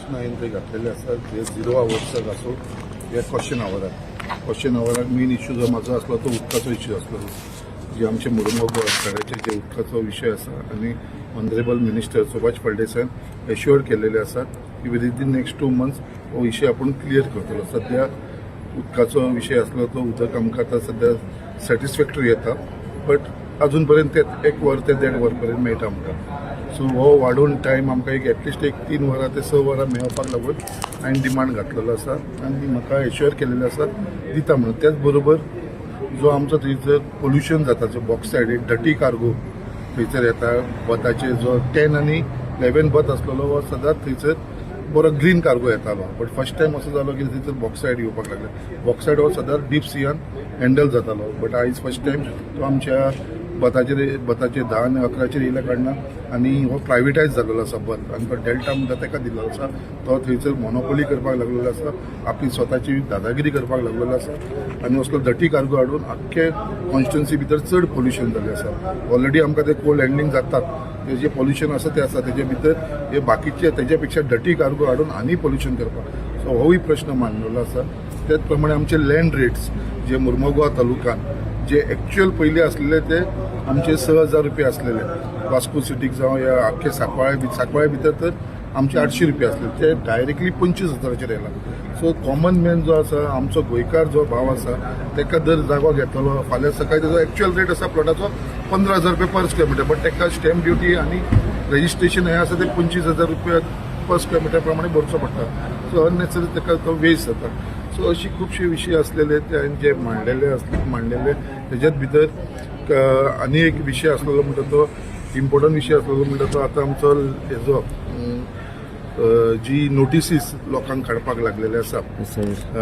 हांवें थंय घातलेले आसा जे 0 आवर्साक आसूं या क्वेश्चन आवराक मेन इश्यू जो म्हाजो आसलो तो उदकाचो इश्यू आसलो जे आमचे मुरुमोग गोवाकाराचे जे उदकाचो विशय आसा आनी ऑनरेबल मिनिस्टर सुभाष फळदेसायन एश्युअर केलेले आसा की विदिन नेक्स्ट 2 months हो विशय आपण क्लियर करतलो. सध्या उदकाचो विशय आसलो तो उदक आमकां आतां सध्या सॅटिस्फॅक्टरी येता बट अजून पर्यंत 1 वर ते 1.5 वर पर्यंत मेळटा आमकां. सो हो वाडून टायम आमकां एटलिस्ट 3 वरां ते 6 वरां मेळपाक लागून हांवें डिमांड घातलेलो आसा आनी म्हाका एश्युअर केलेलें आसा दिता म्हणून. त्याच बरोबर जो आमचो थंयसर पोल्युशन जाता जो बॉक्सायड डटी कार्गो थंयसर येता बथाचे जो 10 आनी 11 बथ आसलेलो हो सदांच थंयसर बरो ग्रीन कार्गो येतालो बट फर्स्ट टायम असो जालो की थंयसर बॉक्सायड येवपाक लागले. बॉक्सायड हो सदांच डीप सियान हँडल जातालो बट आयज फर्स्ट टायम तो आमच्या बथाचे 10 आनी 11 येयल्या कारणान आनी हो प्रायवेटायज जाल्लो आसा बथ आनी तो डेल्टा म्हणटा ताका दिल्लो आसा तो थंयसर मोनोपोली करपाक लागलेलो आसा आपली स्वताची दादागिरी करपाक लागलेलो आसा आनी असलो डटी कार्गो हाडून आख्खे कॉन्स्टिट्युन्सी भितर चड पोल्युशन जाल्लें आसा. ऑलरेडी आमकां ते कोल्ड लँडिंग जातात ते जे पोल्युशन आसा ते आसा तेजे भितर हे बाकीचे तेज्या पेक्षा डटी कार्गो हाडून आनी पोल्युशन करपाक. सो होय प्रश्न मांडलेलो आसा. त्याच प्रमाणे आमचे लँड रेट्स जे मुर्मुगांव तालुक्यान जे एक्च्युअल पयलीं आसलेले ते आमचे 6,000 रुपया आसलेले वास्को सिटीक जावं या आख्खे सांकवाळे भितर तर आमचे 800 रुपया आसले ते डायरेक्टली 25,000 येयला. सो कॉमन मॅन जो आसा आमचो गोंयकार जो भाव आसा ताका दर जागो घेतलो फाल्यां सकाळी ताजो एक्च्युअल रेट आसा प्लॉटाचो 15,000 रुपया पर स्क्वेअर मिटर बट ताका स्टॅम्प ड्युटी आनी रजिस्ट्रेशन हें आसा ते 25,000 रुपया पर स्क्वेअर मिटर प्रमाणे भरचो पडटा. सो अननेसेसरी ताका तो वेस्ट जाता. सो अशी खुबशे विशय आसलेले ते जे मांडलेले तेज्यात भितर आनी एक विशय आसलेलो म्हणटा तो इम्पॉर्टंट विशय आसलेलो म्हणटा तो आतां आमचो हेजो जी नोटिसीस लोकांक काडपाक लागलेले आसा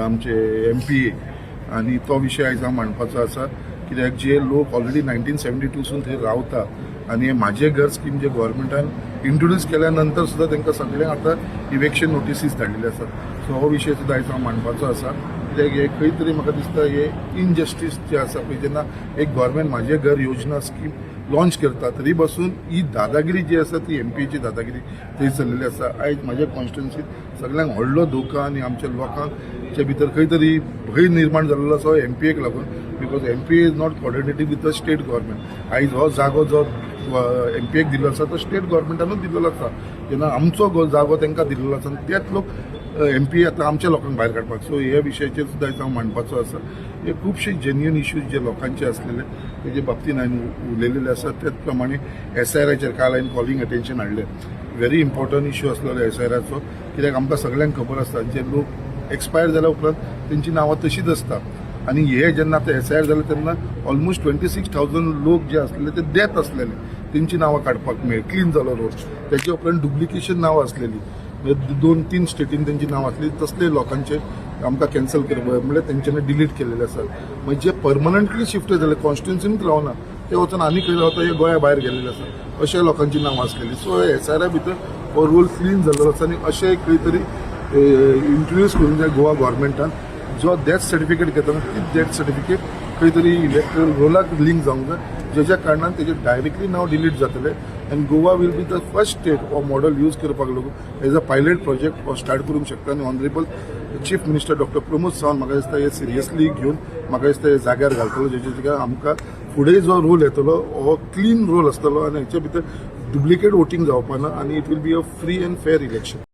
आमचे MPA आनी तो विशय आयज हांव मांडपाचो आसा कित्याक जे लोक ऑलरेडी 1972 थंय रावता आनी म्हाजें घर स्कीम जे गोव्हर्मेंटान इंट्रोड्यूस केल्या नंतर सुद्दां तांकां सगळ्यांक आतां इवेक्शन नोटिसीस धाडिल्ले आसात. सो हो विशय सुद्दां आयज हांव मांडपाचो आसा कित्याक हे खंय तरी म्हाका दिसता हे इनजस्टीस जे आसा पळय जेन्ना एक गोव्हर्मेंट म्हाजें घर योजना स्कीम लॉन्च करता तरी पासून ही दादागिरी जी आसा ती MPAची दादागिरी थंय चल्लेली आसा. आयज म्हाज्या कॉन्स्टिट्युन्सीत सगळ्यांक व्हडलो धोका आनी आमच्या लोकांचे भितर खंय तरी भंय निर्माण जाल्लो आसा MPAक लागून because MPA is not coordinating with the state government. आयज हो जागो जो MPAक दिल्लो आसा तो स्टेट गव्हर्मेंटानूच दिल्लो आसा जेन्ना आमचो जागो तांकां दिल्लो आसा आनी तेच लोक MPA आतां आमच्या लोकांक भायर काडपाक. सो ह्या विशयाचेर सुद्दां हांव मांडपाचो आसा. हे खुबशे जेन्युन इश्यूज जे लोकांचे आसलेले तेजे बाबतींत हांवें उलयलेले आसा. त्याच प्रमाणे SIRाचेर काल हांवें कॉलिंग अटेन्शन हाडलें. व्हेरी इम्पॉर्टंट इश्यू आसलेलो SIRाचो कित्याक आमकां सगळ्यांक खबर आसता जे लोक एक्सपायर जाल्या उपरांत तेंची नांवां तशींच आसता आनी हे जेन्ना आतां SIR जाले तेन्ना ऑलमोस्ट 26,000 लोक जे आसलेले ते डेथ आसलेले तेंची नांवां काडपाक मेळ्ळी. क्लीन जालो रोड. तेच्या उपरांत डुप्लिकेशन नांवां आसलेली 2-3 स्टेटीन तेंची नांवां आसली तसले लोकांचे आमकां कॅन्सल करप म्हणल्यार तेंच्यांनी डिलीट केलेले आसा. म्हणजे जे परमनंटली शिफ्ट जाले कॉन्स्टिट्युन्सींत रावना ते वचून आनी खंय रावता हे गोंया भायर गेलेले आसा अशा लोकांची नांवां आसलेली. सो SIRा भितर हो रोल क्लीन जाल्लो आसा आनी अशें खंय तरी इंट्रोड्यूस करून जाय गोवा गव्हर्मेंटान जो डेथ सर्टिफिकेट घेतना ती डेथ सर्टिफिकेट खंय तरी इलेक्ट्रल रोलाक लिंक जावंक जाय जेच्या कारणान तेजे डायरेक्टली नांव डिलीट जातले आनी Goa will be the first state हो मॉडल यूज करपाक लागून एज अ पायलट प्रोजेक्ट हो स्टार्ट करूंक शकता. आनी honourable chief minister doctor Pramod Sawant म्हाका दिसता हे सिरियसली घेवन म्हाका दिसता हे जाग्यार घालतलो जेचे आमकां फुडें जो रोल येतलो हो क्लीन रोल आसतलो आनी हेच्या भितर डुप्लिकेट वोटींग जावपाना आनी it will be a free and fair election.